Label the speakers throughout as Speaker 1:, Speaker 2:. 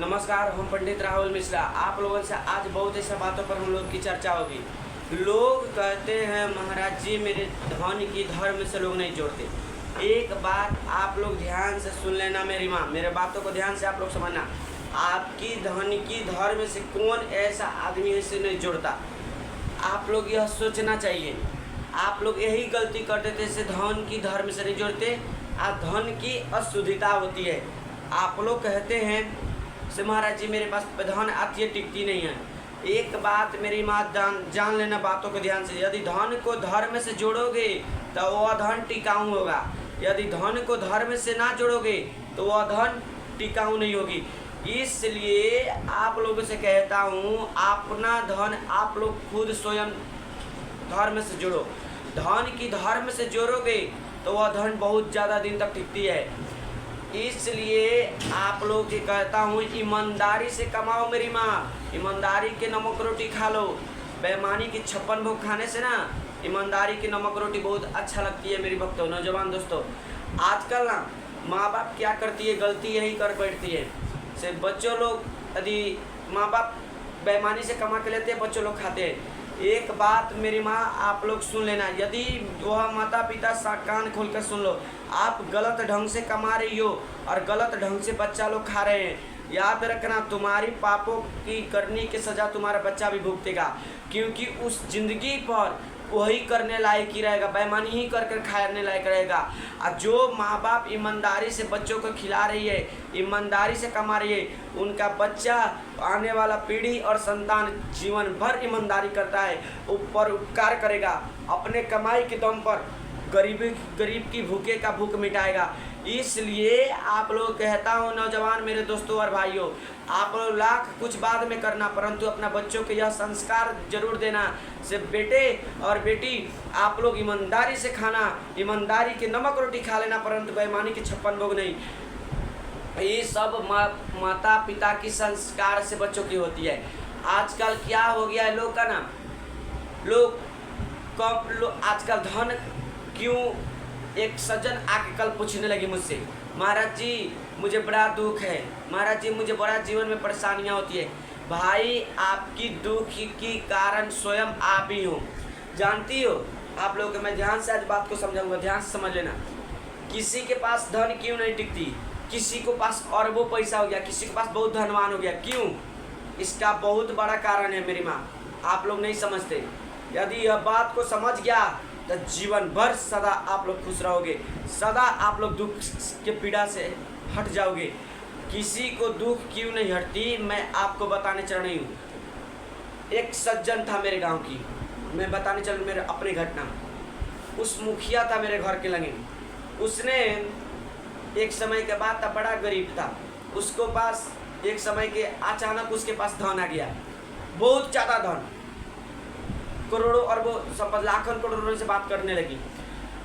Speaker 1: नमस्कार, हम पंडित राहुल मिश्रा। आप लोगों से आज बहुत ऐसा बातों पर हम लोग की चर्चा होगी। लोग कहते हैं महाराज जी मेरे धन की धर्म से लोग नहीं जोड़ते। एक बात आप लोग ध्यान से सुन लेना मेरी माँ, मेरे बातों को ध्यान से आप लोग समझना। आपकी धन की धर्म से कौन ऐसा आदमी है से नहीं जोड़ता, आप लोग यह सोचना चाहिए। आप लोग यही गलती करते थे से धन की धर्म से नहीं जोड़ते। धन की अशुद्धता होती है। आप लोग कहते हैं से महाराज जी मेरे पास धन आती है टिकती नहीं है। एक बात मेरी माँ जान लेना बातों को ध्यान से। यदि धन को धर्म से जोड़ोगे तो वह धन टिकाऊ होगा। यदि धन को धर्म से ना जोड़ोगे तो वह धन टिकाऊ नहीं होगी। इसलिए आप लोगों से कहता हूँ अपना धन आप लोग खुद स्वयं धर्म से जोड़ो। धन की धर्म से जोड़ोगे तो वह धन बहुत ज़्यादा दिन तक टिकती है। इसलिए आप लोग के कहता हूँ ईमानदारी से कमाओ मेरी माँ। ईमानदारी के नमक रोटी खा लो। बेईमानी की 56 भोग खाने से ना ईमानदारी की नमक रोटी बहुत अच्छा लगती है मेरी भक्तों। नौजवान दोस्तों, आजकल ना माँ बाप क्या करती है, गलती यही कर बैठती है से बच्चों लोग यदि माँ बाप बेईमानी से कमा के लेते हैं, बच्चों लोग खाते हैं। एक बात मेरी माँ आप लोग सुन लेना, यदि वह माता पिता कान खोल कर सुन लो, आप गलत ढंग से कमा रही हो और गलत ढंग से बच्चा लोग खा रहे हैं, याद रखना तुम्हारी पापों की करनी की सज़ा तुम्हारा बच्चा भी भुगतेगा। क्योंकि उस जिंदगी पर वही करने लायक ही रहेगा, बेईमानी ही कर कर खाने लायक रहेगा। और जो माँ बाप ईमानदारी से बच्चों को खिला रही है, ईमानदारी से कमा रही है, उनका बच्चा आने वाला पीढ़ी और संतान जीवन भर ईमानदारी करता है, ऊपर उपकार करेगा, अपने कमाई के दम पर गरीब की भूखे का भूख मिटाएगा। इसलिए आप लोग कहता हूँ नौजवान मेरे दोस्तों और भाइयों, आप लोग लाख कुछ बाद में करना, परंतु अपना बच्चों को यह संस्कार जरूर देना से बेटे और बेटी आप लोग ईमानदारी से खाना, ईमानदारी के नमक रोटी खा लेना, परंतु बेईमानी के 56 भोग नहीं। ये सब माता पिता की संस्कार से बच्चों की होती है। आजकल क्या हो गया है लोग का ना, आजकल धन क्यों। एक सज्जन आके कल पूछने लगी मुझसे, महाराज जी मुझे बड़ा दुख है, महाराज जी मुझे बड़ा जीवन में परेशानियां होती है। भाई आपकी दुख की कारण स्वयं आप ही हो, जानती हो। आप लोगों को मैं ध्यान से आज बात को समझाऊंगा, ध्यान से समझ लेना। किसी के पास धन क्यों नहीं टिकती, किसी को पास अरबों पैसा हो गया, किसी के पास बहुत धनवान हो गया, क्यों? इसका बहुत बड़ा कारण है मेरी माँ, आप लोग नहीं समझते। यदि यह बात को समझ गया तो जीवन भर सदा आप लोग खुश रहोगे, सदा आप लोग दुख के पीड़ा से हट जाओगे। किसी को दुख क्यों नहीं हटती मैं आपको बताने चल रही हूँ। एक सज्जन था मेरे गांव की, मैं बताने चल मेरे अपनी घटना। उस मुखिया था मेरे घर के लगे, उसने एक समय के बाद था बड़ा गरीब था, उसको पास एक समय के अचानक उसके पास धन आ गया, बहुत ज़्यादा धन, करोड़ों अरबों संपत्ति लाखों करोड़ों से बात करने लगी।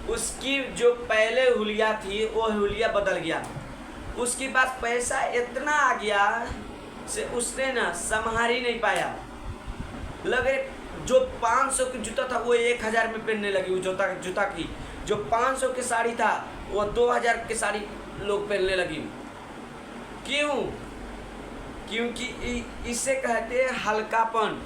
Speaker 1: उसकी जो पहले हुलिया थी वो हुलिया बदल गया, उसके पास पैसा इतना आ गया से उसने ना संभाल ही नहीं पाया। लगे जो 500 की जूता था वो 1000 में पहनने लगी, वो जूता की जो 500 की साड़ी था वो 2000 की साड़ी लोग पहनने लगी। क्यों? क्योंकि इसे कहते हैं हल्कापन,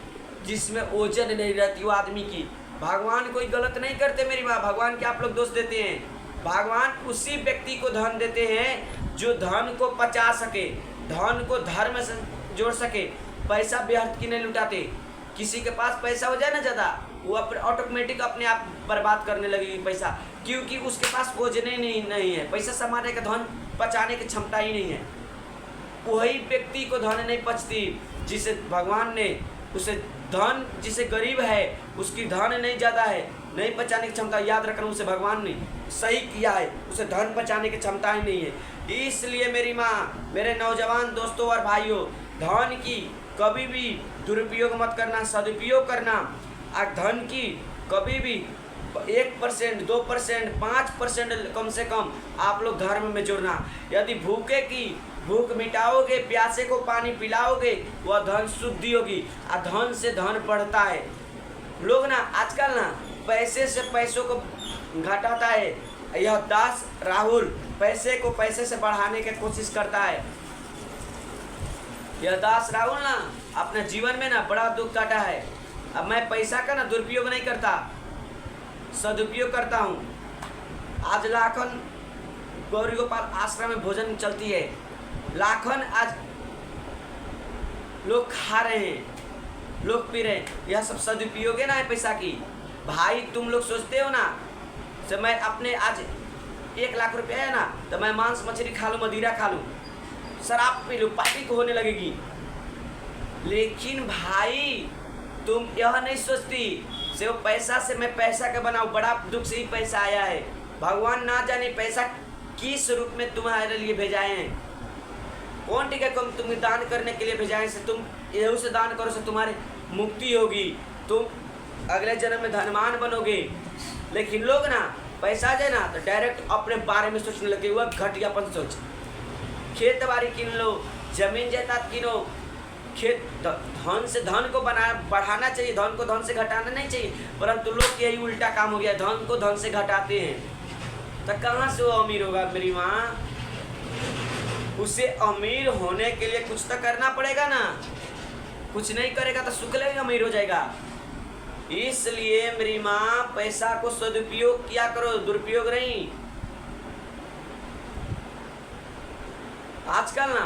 Speaker 1: जिसमें ओजन नहीं रहती वो आदमी की। भगवान कोई गलत नहीं करते मेरी माँ, भगवान के आप लोग दोष देते हैं। भगवान उसी व्यक्ति को धन देते हैं जो धन को पचा सके, धन को धर्म से जोड़ सके, पैसा व्यर्थ की नहीं लुटाते। किसी के पास पैसा हो जाए ना ज़्यादा, वो अपने ऑटोमेटिक अपने आप बर्बाद करने लगेगी पैसा, क्योंकि उसके पास ओजन ही नहीं है, पैसा संभालने का, धन पचाने की क्षमता ही नहीं है। वही व्यक्ति को धन नहीं पचती जिसे भगवान ने उसे धन, जिसे गरीब है उसकी धन नहीं ज़्यादा है, नहीं पचाने की क्षमता, याद रखना उसे भगवान ने सही किया है, उसे धन पचाने की क्षमता ही नहीं है। इसलिए मेरी माँ, मेरे नौजवान दोस्तों और भाइयों, धन की कभी भी दुरुपयोग मत करना, सदुपयोग करना। और धन की कभी भी 1%, 2%, 5% कम से कम आप लोग धर्म में जोड़ना। यदि भूखे की भूख मिटाओगे, प्यासे को पानी पिलाओगे, वह धन शुद्धि होगी और धन से धन बढ़ता है। लोग ना आजकल ना पैसे से पैसों को घटाता है। यह दास राहुल पैसे को पैसे से बढ़ाने की कोशिश करता है। यह दास राहुल ना अपने जीवन में ना बड़ा दुख काटा है। अब मैं पैसा का ना दुरुपयोग नहीं करता, सदुपयोग करता हूँ। आज लाखन गौरी गोपाल आश्रम में भोजन चलती है, लाखन आज लोग खा रहे हैं, लोग पी रहे हैं, यह सब सदुपयोग है ना है पैसा की। भाई तुम लोग सोचते हो ना जब मैं अपने आज 1 लाख रुपया है ना तो मैं मांस मछली खा लूँ, मदिरा खा लूँ, शराब पी लूँ, पार्टी को होने लगेगी। लेकिन भाई तुम यह नहीं सोचती से वो पैसा से मैं पैसा का बनाऊँ, बड़ा दुख से ही पैसा आया है। भगवान ना जाने पैसा किस रूप में तुम्हारे लिए भेजाए हैं। कौन टीका कम तुम्हें दान करने के लिए भेजाए से तुम यही से दान करो से तुम्हारी मुक्ति होगी, तुम अगले जन्म में धनवान बनोगे। लेकिन लोग ना पैसा जाए ना तो डायरेक्ट अपने बारे में सोचने लगे, हुआ घटियापन सोच। खेत बाड़ी किन लो, जमीन जायदाद किनो, खेत धन से धन को बढ़ाना चाहिए, धन को धन से घटाना नहीं चाहिए, परंतु लोग यही उल्टा काम हो गया, धन को धन से घटाते हैं। तो कहाँ से वो अमीर होगा मेरी माँ? उसे अमीर होने के लिए कुछ तो करना पड़ेगा ना, कुछ नहीं करेगा तो शुक्ल ही अमीर हो जाएगा। इसलिए मेरी माँ पैसा को सदुपयोग किया करो, दुरुपयोग नहीं। आजकल ना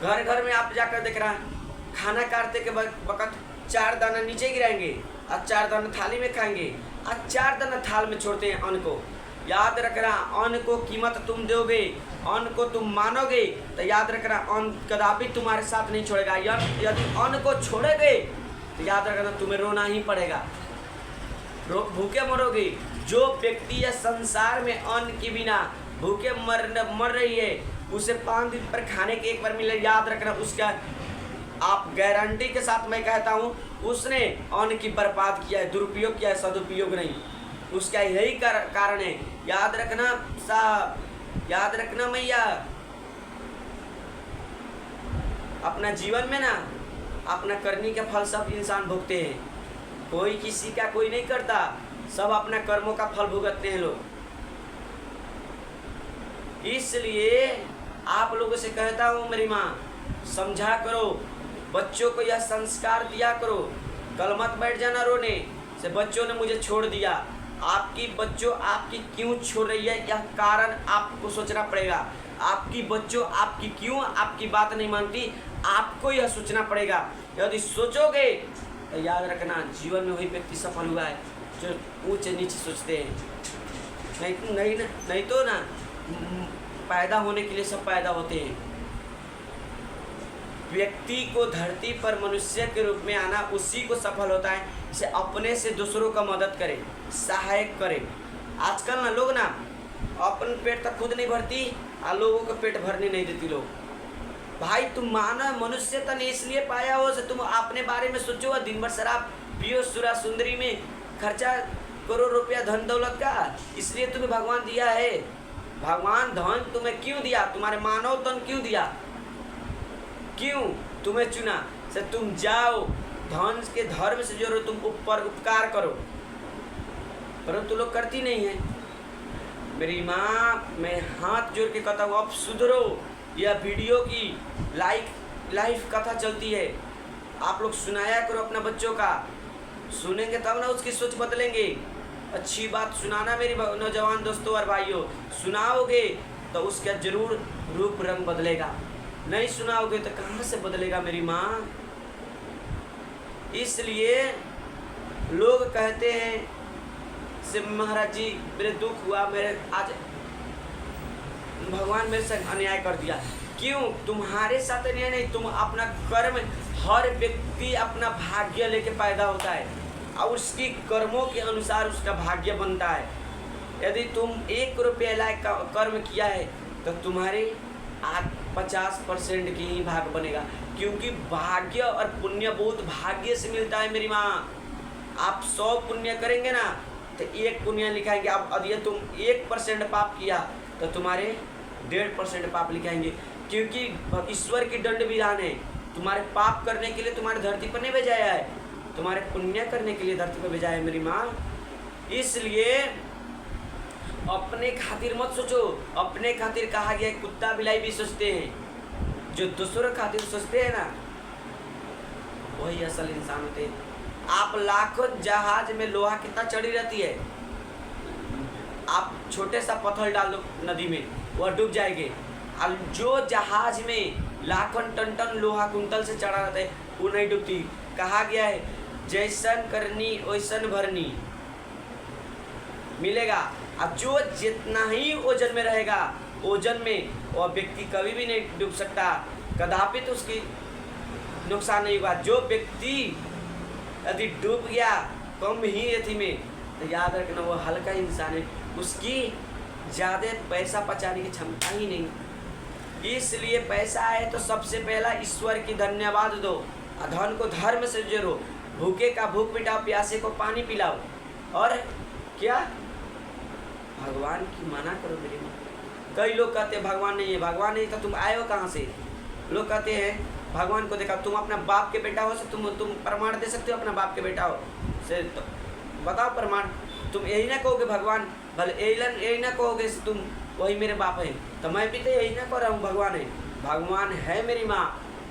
Speaker 1: घर घर में आप जाकर देख रहे हैं, खाना काटते के वक्त 4 दाना नीचे गिराएंगे और 4 दाना थाली में खाएंगे और 4 दाना थाल में छोड़ते हैं अन्न को। याद रखना, अन्न को कीमत तुम दोगे, अन्न को तुम मानोगे तो याद रखना अन्न कदापि तुम्हारे साथ नहीं छोड़ेगा। यदि अन्न को छोड़ोगे तो याद रखना तुम्हें रोना ही पड़ेगा, भूखे मरोगे। जो व्यक्ति या संसार में अन्न के बिना भूखे मर रही है, उसे 5 दिन पर खाने के एक बार मिले, याद रखना उसका आप गारंटी के साथ मैं कहता हूँ उसने अन्न की बर्बाद किया है, दुरुपयोग किया है, सदुपयोग नहीं। उसका यही कारण है। याद रखना साहब, याद रखना मैया, अपना जीवन में ना अपना करने का फल सब इंसान भुगते हैं, कोई किसी का कोई नहीं करता, सब अपना कर्मों का फल भुगतते हैं लोग। इसलिए आप लोगों से कहता हूँ मेरी माँ, समझा करो, बच्चों को यह संस्कार दिया करो। कल मत बैठ जाना रोने से बच्चों ने मुझे छोड़ दिया। आपकी बच्चों आपकी क्यों छोड़ रही है, यह कारण आपको सोचना पड़ेगा। आपकी बच्चों आपकी क्यों आपकी बात नहीं मानती, आपको यह सोचना पड़ेगा। यदि सोचोगे तो याद रखना जीवन में वही व्यक्ति सफल हुआ है जो ऊंचे नीचे सोचते हैं। नहीं तो ना पैदा होने के लिए सब पैदा होते हैं। व्यक्ति को धरती पर मनुष्य के रूप में आना उसी को सफल होता है जिसे अपने से दूसरों का मदद करे, सहायक करे। आजकल ना लोग ना अपन पेट तक खुद नहीं भरती और लोगों का पेट भरने नहीं देती लोग। भाई तुम मानव मनुष्य तन इसलिए पाया हो से तुम अपने बारे में सोचो, दिन भर शराब पियो, सुरा सुंदरी में खर्चा करो रुपया धन दौलत का, इसलिए तुम्हें भगवान दिया है। भगवान धन तुम्हें क्यों दिया? तुम्हारे मानव तन क्यों दिया? क्यों तुम्हें चुना से तुम जाओ धन के धर्म से जोड़ो, तुम ऊपर उपकार करो, परंतु लोग करती नहीं है। मेरी माँ मैं हाथ जोड़ के कहता हूँ अब सुधरो। यह वीडियो की लाइव कथा चलती है, आप लोग सुनाया करो अपना बच्चों का, सुनेंगे तब ना उसकी सोच बदलेंगे। अच्छी बात सुनाना मेरी नौजवान दोस्तों और भाइयों, सुनाओगे तो उसका जरूर रूप रंग बदलेगा, नहीं सुनाओगे तो कहाँ से बदलेगा मेरी माँ। इसलिए लोग कहते हैं से महाराज जी मेरे दुख हुआ, मेरे आज भगवान मेरे से अन्याय कर दिया। क्यों? तुम्हारे साथ अन्याय नहीं, तुम अपना कर्म, हर व्यक्ति अपना भाग्य लेके पैदा होता है और उसकी कर्मों के अनुसार उसका भाग्य बनता है। यदि तुम 1 रुपया लायक का कर्म किया है तो तुम्हारे 50% की ही भाग बनेगा, क्योंकि भाग्य और पुण्य बहुत भाग्य से मिलता है मेरी माँ। आप 100 पुण्य करेंगे ना तो 1 पुण्य लिखाएंगे। अब यदि तुम 1% पाप किया तो तुम्हारे 1.5% पाप लिखाएंगे, क्योंकि ईश्वर की दंड विधान है। तुम्हारे पाप करने के लिए तुम्हारे धरती पर नहीं भेजाया है, तुम्हारे पुण्य करने के लिए धरती पर भेजा है मेरी माँ। इसलिए अपने खातिर मत सोचो। अपने खातिर कहा गया कुत्ता बिलाई भी सोचते हैं, जो दूसरों खातिर सोचते हैं ना, वही असल इंसान होते हैं। आप लाखों जहाज में लोहा कितना चढ़ी रहती है, आप छोटे सा पत्थर डाल दो नदी में, वह डूब जाएंगे। और जो जहाज में लाखों टन टन लोहा कुंतल से चढ़ा रहता है, वो नहीं डूबती। कहा गया है जैसन करनी वैसन भरनी मिलेगा। अब जो जितना ही ओजन में रहेगा, ओजन में वह व्यक्ति कभी भी नहीं डूब सकता, कदापि तो उसकी नुकसान नहीं होगा। जो व्यक्ति यदि डूब गया कम ही अथी में, तो याद रखना वो हल्का इंसान है, उसकी ज़्यादा पैसा पचाने की क्षमता ही नहीं। इसलिए पैसा आए तो सबसे पहला ईश्वर की धन्यवाद दो, धन को धर्म से जोड़ो, भूखे का भूख मिटाओ, प्यासे को पानी पिलाओ, और क्या भगवान की मना करो मेरे माँ। कई लोग कहते हैं भगवान नहीं है, भगवान नहीं तो तुम आए हो कहाँ से। लोग कहते हैं भगवान को देखा, तुम अपना बाप के बेटा हो, से तुम प्रमाण दे सकते हो अपना बाप के बेटा हो से, तो बताओ प्रमाण। तुम यही ना कहोगे भगवान, भले यही ना कहोगे तुम वही मेरे बाप हैं, तो मैं भी तो यही ना कह रहा हूँ भगवान है। भगवान है मेरी माँ।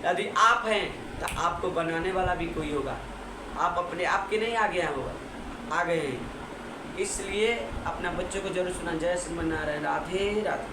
Speaker 1: यदि आप हैं तो आपको बनाने वाला भी कोई होगा, आप अपने आप के नहीं आगे होगा, आ गए हैं। इसलिए अपना बच्चों को जरूर सुना। जय श्रीमन नारायण, राधे राधे।